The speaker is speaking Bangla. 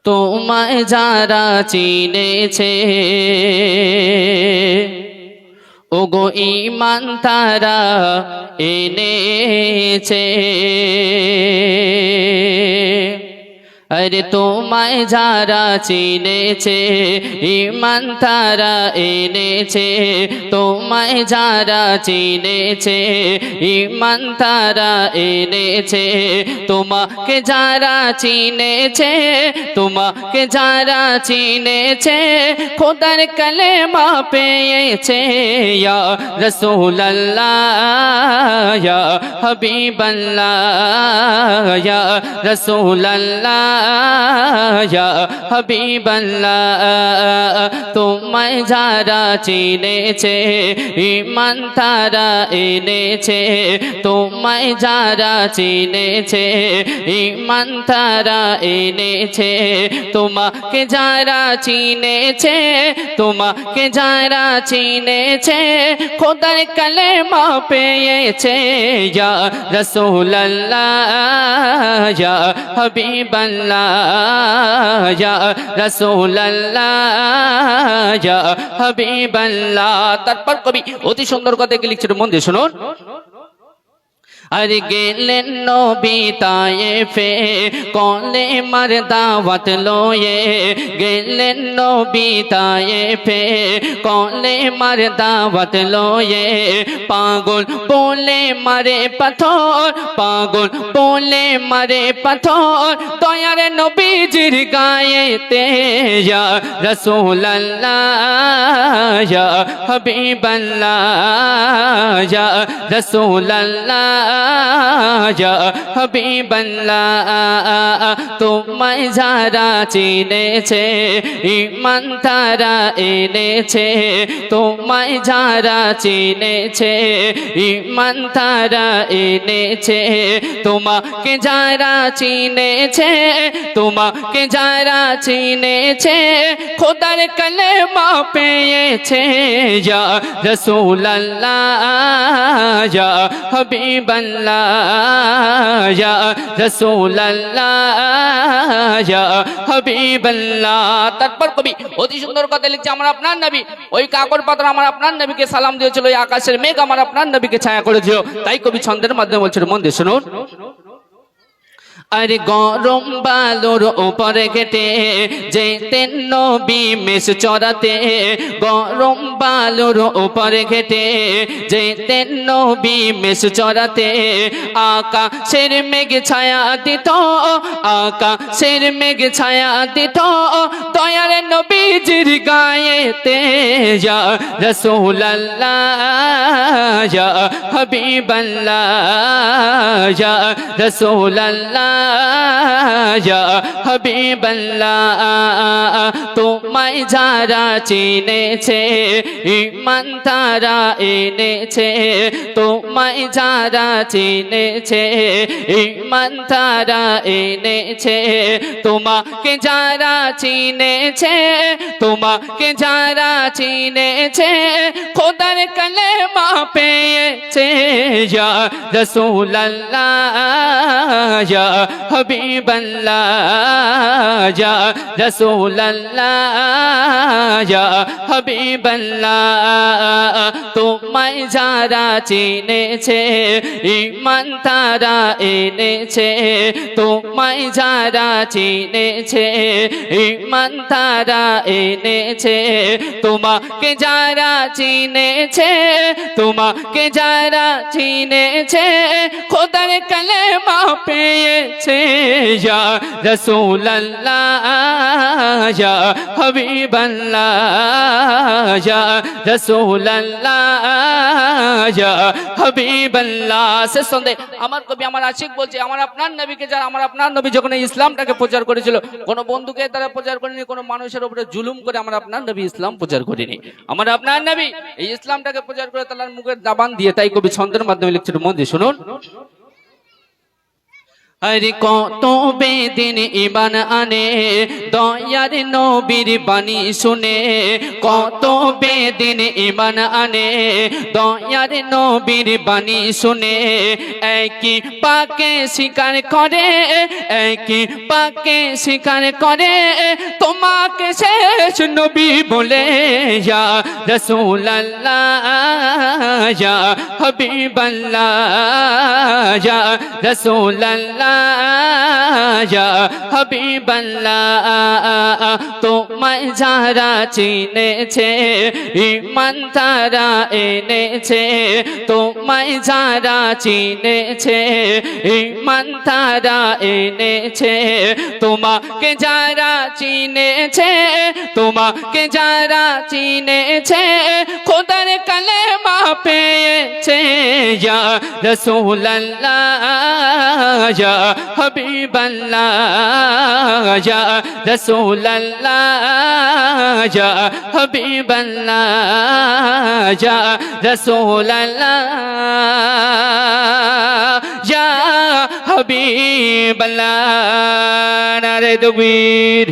তোমায় যারা চিনেছে ওগো ঈমান তারা এনেছে। আরে তোমায় যারা চিনেছে ঈমান তারা এনেছে। তোমায় যারা চিনেছে ঈমান তারা এনেছে। তোমাকে যারা চিনেছে তোমাকে যারা চিনেছে খোদার কালেমা পেয়েছে। ইয়া রাসূলুল্লাহ ইয়া হাবিবাল্লাহ ইয়া রাসূলুল্লাহ ইয়া হাবিবাল্লাহ। তোমায় যারা চিনেছে ঈমান তারা এনেছে। তোমায় যারা চিনেছে ঈমান তারা এনেছে। তোমাকে যারা চিনেছে তোমাকে যারা চিনেছে খোদার কালেমা পেয়েছে। ইয়া রাসূলুল্লাহ ইয়া হাবিবাল্লাহ ইয়া রাসূলুল্লাহ ইয়া হাবিবাল্লাহ। তারপর কবি অতি সুন্দর কথা লিখছেন, মন দিয়ে শুনুন। আর গেলেন নবী তায়েফে কলেমার দাওয়াত লয়ে। গেলেন নবী তায়েফে কলেমার দাওয়াত লয়ে। পাগল বলে মারে পাথর পাগল বলে মারে পাথর দয়ার নবীজির গায়েতে। ইয়া রাসূলুল্লাহ ইয়া হাবিবাল্লাহ ইয়া রাসূলুল্লাহ ইয়া হাবিবাল্লাহ। তোমায় যারা চিনেছে ঈমান তারা এনেছে। তোমায় যারা চিনেছে ঈমান তারা এনেছে। তোমাকে যারা চিনেছে তোমাকে যারা চিনেছে খোদার কালেমা পেয়েছে। ইয়া রাসূলুল্লাহ ইয়া হাবিবাল্লাহ ইয়া রাসূলুল্লাহ ইয়া হাবিবাল্লাহ। তারপর কবি অতি সুন্দর কথা লিখছে, আমার আপনার নবী ওই কাকর পাথর আমার আপনার নবীকে সালাম দিয়েছিল, ওই আকাশের মেঘ আমার আপনার নবীকে ছায়া করেছিল। তাই কবি ছন্দের মাধ্যমে বলছিল, মন দিয়ে শুনুন। আর গরম বালুর উপরে ঘেটে যেতেন নবী মেষ চরাতে। গরম বালুর উপরে ঘেটে যেতেন নবী মেষ চরাতে। আকাশের মেঘ ছায়া দিত আকাশের মেঘ ছায়া দিত দয়ার নবীজির গায়েতে। ইয়া রাসূলুল্লাহ ইয়া হাবিবাল্লাহ ইয়া রাসূলুল্লাহ ইয়া হাবিবাল্লাহ। তোমায় যারা চিনেছে ঈমান তারা এনেছে। তোমায় যারা চিনেছে ঈমান তারা এনেছে। তোমাকে যারা চিনেছে তোমাকে যারা চিনেছে খোদার কালেমা পেয়েছে। ইয়া রাসূলুল্লাহ ইয়া হাবিবাল্লাহ ইয়া রাসূলুল্লাহ ইয়া হাবিবাল্লাহ। তোমায় যারা চিনেছে ঈমান তারা এনেছে। তোমায় যারা চিনেছে ঈমান তারা এনেছে। তোমাকে যারা চিনেছে তোমাকে যারা চিনেছে খোদার কালেমা পেয়েছে। ইয়া রাসূলুল্লাহ ইয়া হাবিবাল্লাহ ইয়া রাসূলুল্লাহ ইয়া হাবিবাল্লাহ। শেষ সন্ধ্যে আমার কবি আমার আশিক বলছে, আমার আপনার নবীকে যারা আমার আপনার নবী যখন ইসলামটাকে প্রচার করেছিল কোনো বন্ধুকে তারা প্রচার করেনি, কোনো মানুষের উপরে জুলুম করে আমার আপনার নবী ইসলাম প্রচার করেনি। আমার আপনার নবী এই ইসলামটাকে প্রচার করে তার মুখের দাবান দিয়ে। তাই কবি ছন্দের মাধ্যমে লিখছিল, মন দিয়ে শুনুন। আরে কত বেদিন ইমান আনে দয়ার নবীর বাণী শুনে, কত বেদিন ইমান আনে দয়ার নবীর বাণী শুনে, একই পাকে স্বীকার করে, একই পাকে স্বীকার করে তোমাকে শেষ নবী বলে। ইয়া রাসূলুল্লাহ ইয়া হাবিবাল্লাহ ইয়া রাসূলুল্লাহ ইয়া হাবিবাল্লাহ, তোমায় যারা চিনেছে ঈমান তারা এনেছে, তোমায় যারা চিনেছে ঈমান তারা এনেছে, তোমাকে যারা চিনেছে, তোমাকে যারা চিনেছে খোদার কালেমা পেয়েছে। ইয়া রাসূলুল্লাহ ইয়া হাবিবাল্লাহ ইয়া রাসূলুল্লাহ ইয়া হাবিবাল্লাহ ইয়া রাসূলুল্লাহ ইয়া হাবিবাল্লাহ। নারে তাকবীর।